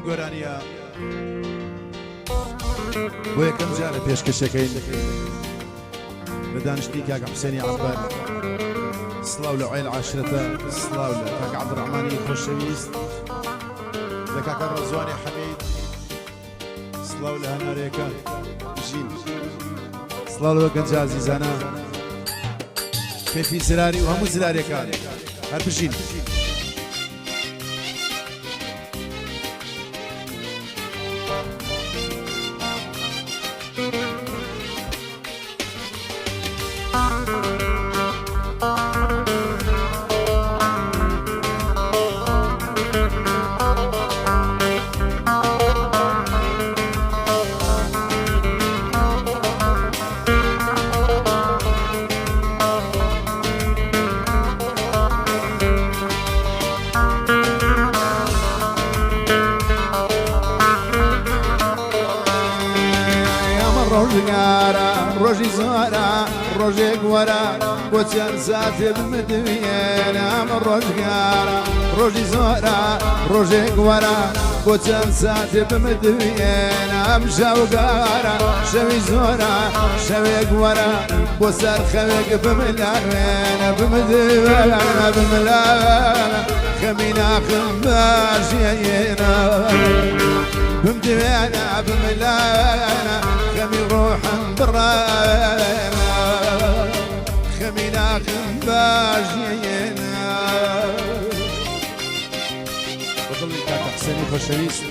بەم گۆرانیە بۆ یەکەم جارە پێشکەشەکەین بە دانیشتنی کاک حوسێنی عەبار سڵاو لە عێل عاشرەتە سڵاو لە کاک عەبدوڕەحمانی خۆشەویست لە کاکە ڕەزوانی حەمید سڵاو لە هەنارەکان ژین سڵاو لەوە گەنجە عەزیزانە کەفی زراری و هەموو زراریەکان هەر بژین ڕۆژی زۆرە ڕۆژێک وەرە بۆ چەند ساتێ بمدوێنە ئەمە ڕۆژگارە ڕۆژی زۆرە ڕۆژێک وەرە بۆ چەند ساتێ بمدوێنە ئەم شەوگارە شەوی زۆرە شەوێک وەرە بۆ سەر خەوێک بملاوێنە بمدوێنە بملاوێنە خەمی ناخم باشێنە بمدوێنە بملاوێنە خەمی ڕۆحم بڕێنە خەمی ناخم باشێنە بەدڵی کاکە حوسێنی خۆشەویست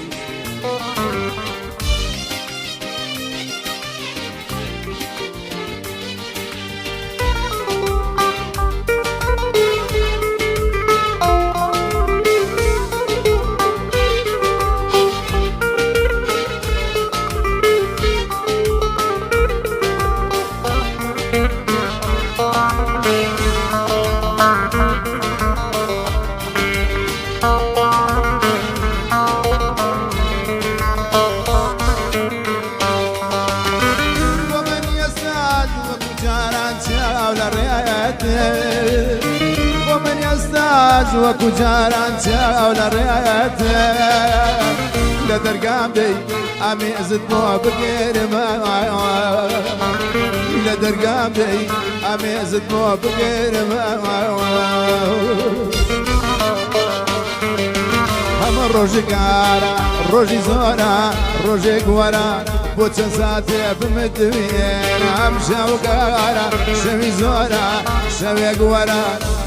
ومن يستاج وكو جاران تاو لرياته لدرقام دي امي ازد مو بغير ما لدرقام دي امي ازد مو بغير ما هم روجي قارا روجي زورا روجي قورا بۆ چەند ساتێ بمدوێنە ئەم شەوگارە شەوی زۆرە شەوێک وەرە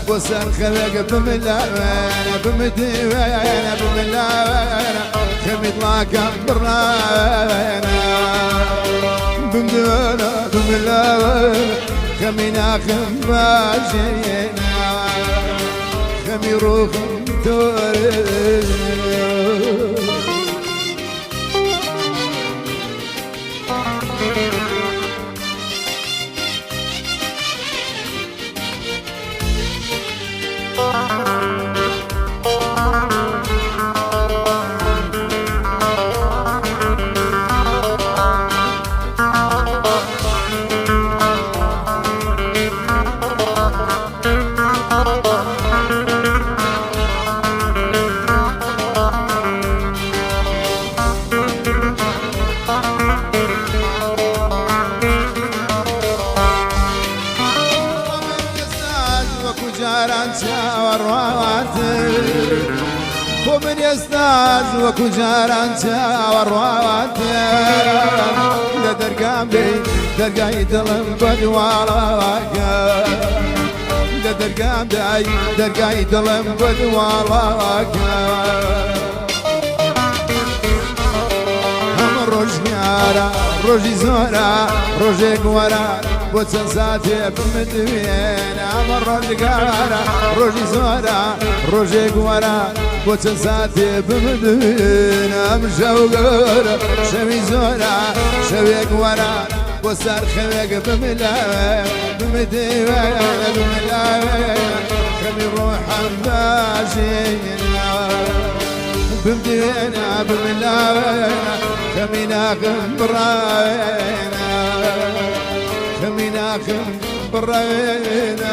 بۆ سەر خەوێک بملاوێنە بمدوێنە بملاوێنە خەمی دڵاکەم بڕاوێنە بمدوێنە بملاوێنە خەمی ناخم باشێنە خەمی ڕۆخم تۆرێنە ومن يستاج وكو جاران تاورواتي لدرقام دي درقاي دلم بدوالاكا لدرقام دي درقاي دلم بدوالاكا هم روجنيارا روجي زورا روجي قورا بۆ چەند ساتێ بمدوێنە ئەمە ڕۆژگارە ڕۆژی زۆرە ڕۆژێک وەرە بۆ چەند ساتێ بمدوێنە ئەم شەوگارە شەوی زۆرە شەوێک وەرە بۆ سەر خەوێک بملاوێنە بمدوێنە بملاوێنە خەمی ڕۆحەم باشێنە بمدوێنە بملاوێنە خەمی ناخم بڕاوێنە خەمی ناخم بڕاوێنە